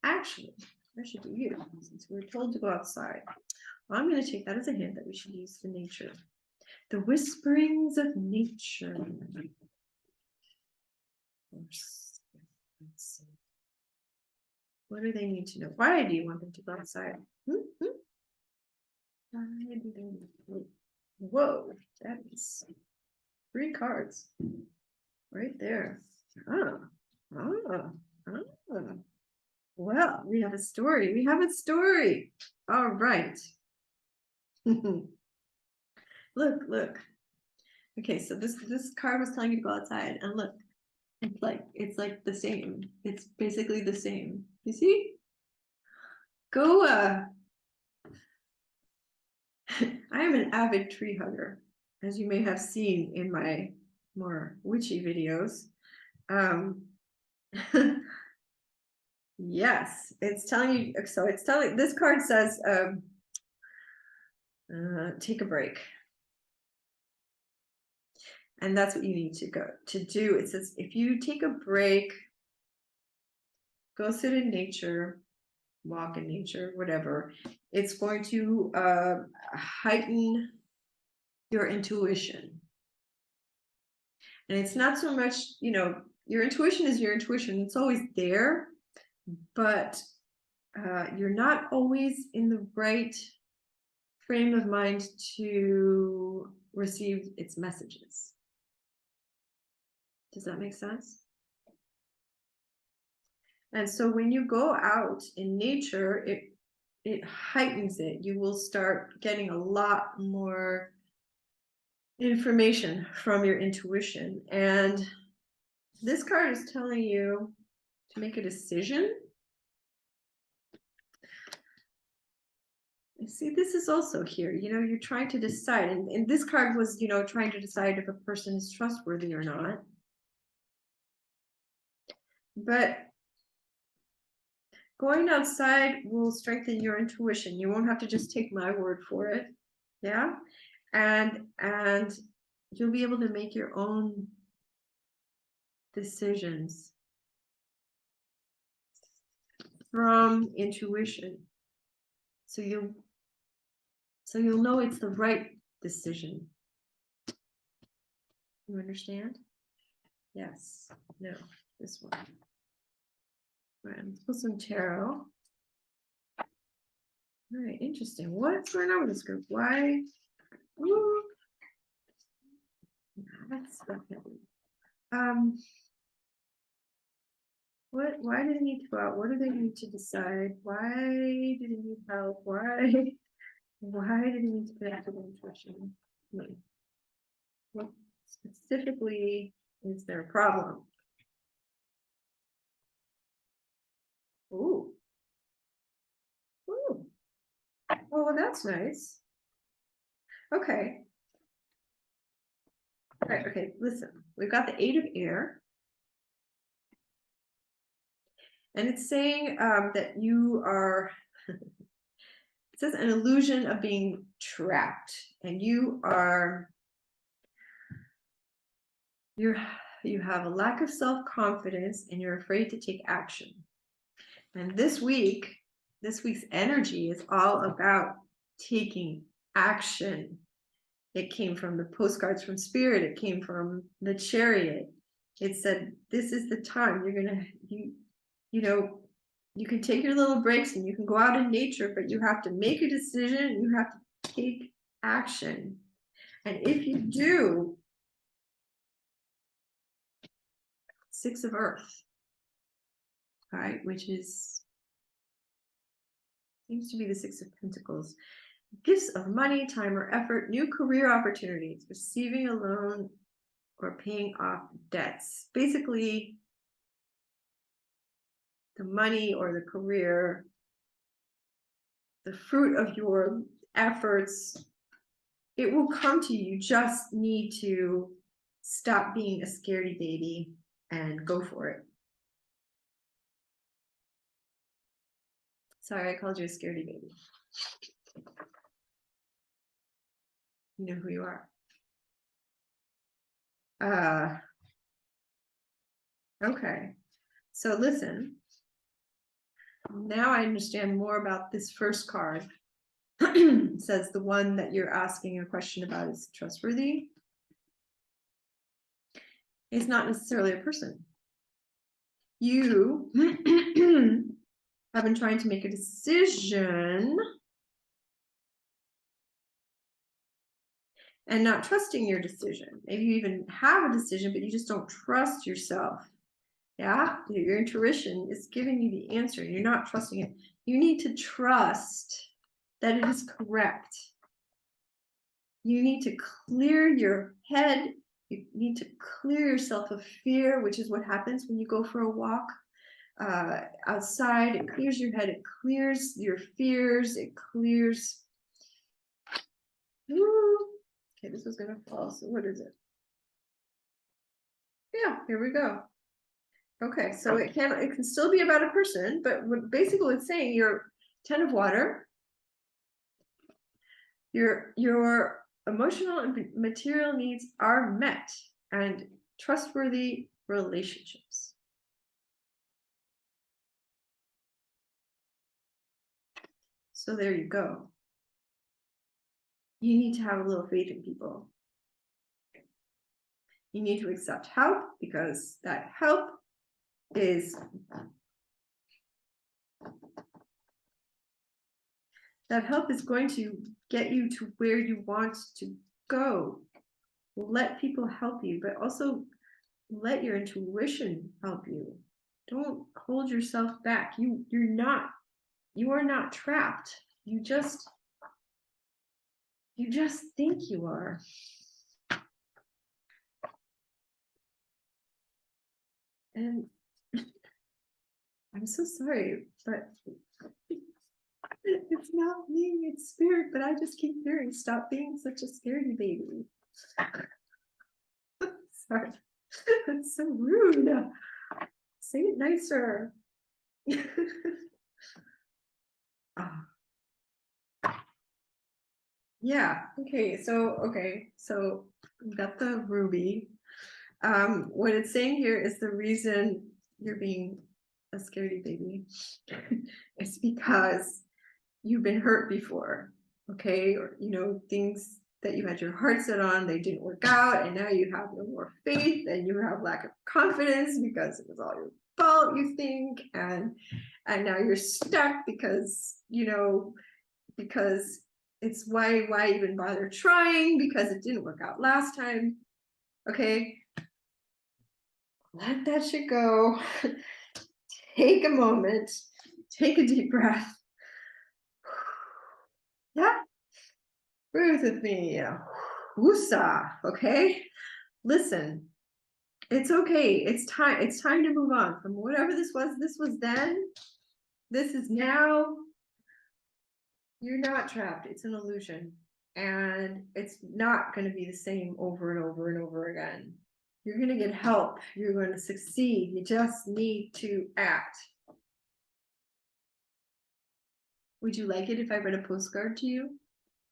Actually, I should do you, since we're told to go outside. Well, I'm going to take that as a hint that we should use the nature. The whisperings of nature. Let's see. What do they need to know? Why do you want them to go outside? Why do they need to... Whoa, that is 3 cards right there. Well, we have a story. We have a story. All right. Look. Okay, so this card was telling you to go outside, and look, it's like the same. It's basically the same. You see? Go. I am an avid tree hugger, as you may have seen in my more witchy videos. Yes, it's telling you. So it's telling. This card says, take a break. And that's what you need to do. It says, if you take a break, go sit in nature, walk in nature, whatever, it's going to heighten your intuition. And it's not so much, your intuition is your intuition. It's always there, but you're not always in the right frame of mind to receive its messages. Does that make sense? And so when you go out in nature, it heightens it. You will start getting a lot more information from your intuition. And this card is telling you to make a decision. See, this is also here, you're trying to decide. And this card was, trying to decide if a person is trustworthy or not. But going outside will strengthen your intuition. You won't have to just take my word for it. Yeah. And you'll be able to make your own decisions from intuition. So you'll know it's the right decision. You understand? Yes. No, this one. All right, let's put some tarot. All right, interesting. What's going on with this group? Why? Ooh. That's okay. Why do they need to go out? What do they need to decide? Why do they need help? Why do they need to connect to their intuition? What specifically is their problem? Ooh. Ooh. Oh, well, that's nice. Okay. All right, okay, listen. We've got the 8 of air. And it's saying that you are, it says an illusion of being trapped. And you have a lack of self-confidence and you're afraid to take action. And this week's energy is all about taking action. It came from the postcards from Spirit. It came from the Chariot. It said, this is the time you're gonna, you can take your little breaks and you can go out in nature, but you have to make a decision. You have to take action. And if you do, 6 of Earth, right, which seems to be the 6 of Pentacles. Gifts of money, time, or effort, new career opportunities, receiving a loan, or paying off debts. Basically, the money or the career, the fruit of your efforts, it will come to you. You just need to stop being a scaredy baby and go for it. Sorry, I called you a scaredy baby. You know who you are. Okay, so listen, Now I understand more about this first card. It says the one that you're asking a question about is trustworthy. It's not necessarily a person. You have been trying to make a decision and not trusting your decision. Maybe you even have a decision, but you just don't trust yourself. Yeah, your intuition is giving you the answer. You're not trusting it. You need to trust that it is correct. You need to clear your head. You need to clear yourself of fear, which is what happens when you go for a walk outside. It clears your head. It clears your fears. It clears. Ooh. Okay, this was gonna fall. So what is it? Yeah, here we go. Okay, so it can still be about a person, but basically it's saying your 10 of water, your emotional and material needs are met, and trustworthy relationships. So there you go. You need to have a little faith in people. You need to accept help, because that help is going to get you to where you want to go. Let people help you, but also let your intuition help you. Don't hold yourself back. You are not trapped. You just think you are. And I'm so sorry, but it's not me, it's spirit, but I just keep hearing, stop being such a scaredy baby. Sorry. That's so rude. Say it nicer. Yeah, okay, so we got the ruby. What it's saying here is the reason you're being a scaredy baby is because you've been hurt before, okay? Or, things that you had your heart set on, they didn't work out, and now you have no more faith, and you have lack of confidence because it was all your fault, you think, and now you're stuck because, because it's why even bother trying, because it didn't work out last time, okay? Let that shit go. Take a moment, take a deep breath. Yeah, breathe with me. Woosah, okay? Listen, it's okay. It's time to move on from whatever this was. This was then. This is now. You're not trapped. It's an illusion. And it's not going to be the same over and over and over again. You're going to get help. You're going to succeed. You just need to act. Would you like it if I read a postcard to you?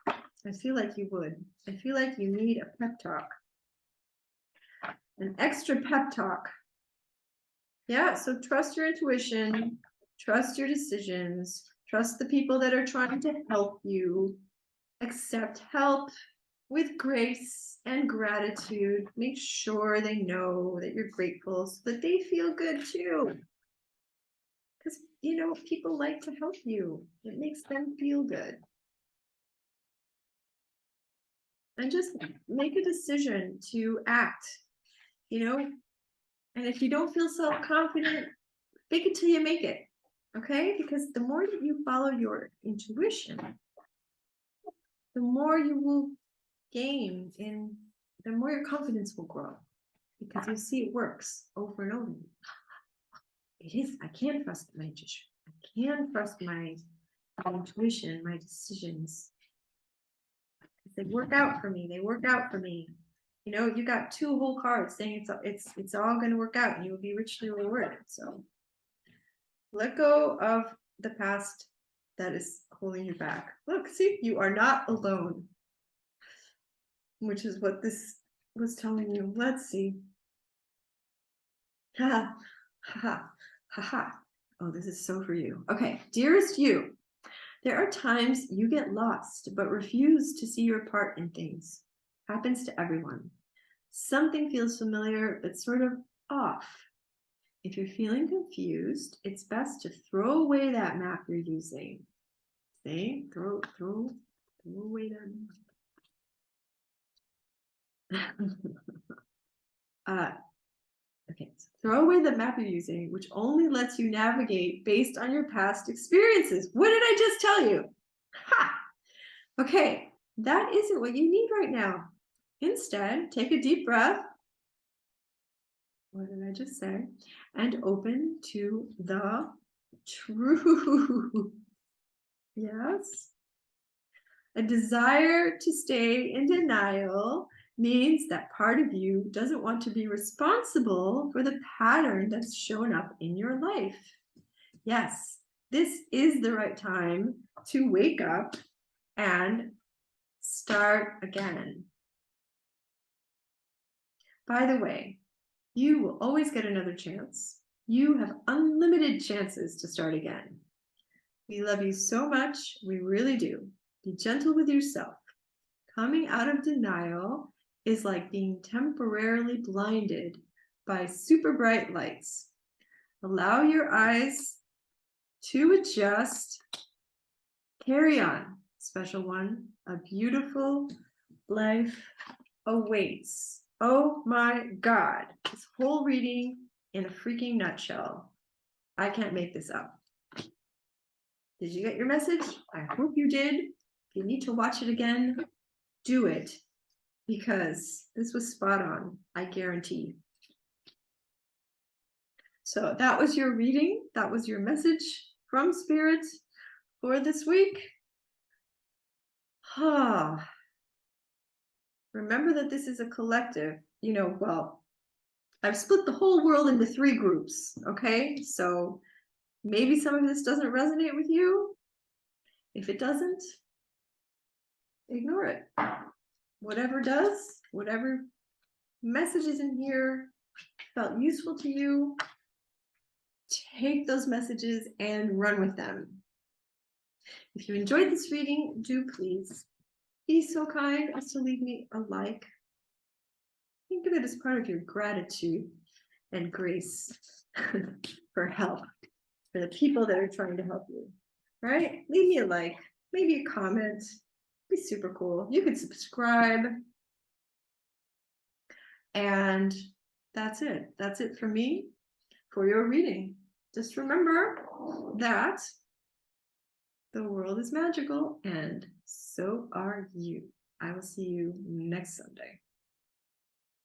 I feel like you would. I feel like you need a pep talk. An extra pep talk. Yeah, so trust your intuition, trust your decisions, trust the people that are trying to help you, accept help with grace and gratitude. Make sure they know that you're grateful so that they feel good too. Because, people like to help you. It makes them feel good. And just make a decision to act, and if you don't feel self-confident, fake it till you make it, okay? Because the more that you follow your intuition, the more you will gain, and the more your confidence will grow, because you see it works over and over. I can trust my intuition. I can trust my intuition, my decisions. They work out for me. They work out for me. You got 2 whole cards saying it's all going to work out, and you will be richly rewarded. So let go of the past that is holding you back. Look, see, you are not alone, which is what this was telling you. Let's see. Ha ha ha ha. Oh, this is so for you. Okay, dearest you, there are times you get lost but refuse to see your part in things. Happens to everyone. Something feels familiar but sort of off. If you're feeling confused, it's best to throw away that map you're using. See, throw away that map. Okay, so throw away the map you're using, which only lets you navigate based on your past experiences. What did I just tell you? Ha! Okay, that isn't what you need right now. Instead, take a deep breath. What did I just say? And open to the truth. Yes. A desire to stay in denial means that part of you doesn't want to be responsible for the pattern that's shown up in your life. Yes, this is the right time to wake up and start again. By the way, you will always get another chance. You have unlimited chances to start again. We love you so much. We really do. Be gentle with yourself. Coming out of denial is like being temporarily blinded by super bright lights. Allow your eyes to adjust. Carry on, special one. A beautiful life awaits. Oh my God, this whole reading in a freaking nutshell. I can't make this up. Did you get your message? I hope you did. If you need to watch it again, do it, because this was spot on, I guarantee. So that was your reading. That was your message from Spirit for this week. Remember that this is a collective, well, I've split the whole world into 3 groups, okay? So maybe some of this doesn't resonate with you. If it doesn't, ignore it. Whatever does, whatever messages in here felt useful to you, take those messages and run with them. If you enjoyed this reading, do please be so kind as to leave me a like. Think of it as part of your gratitude and grace for help, for the people that are trying to help you, right? Leave me a like, maybe a comment. Be super cool. You can subscribe. And that's it. That's it for me for your reading. Just remember that the world is magical and so are you. I will see you next Sunday.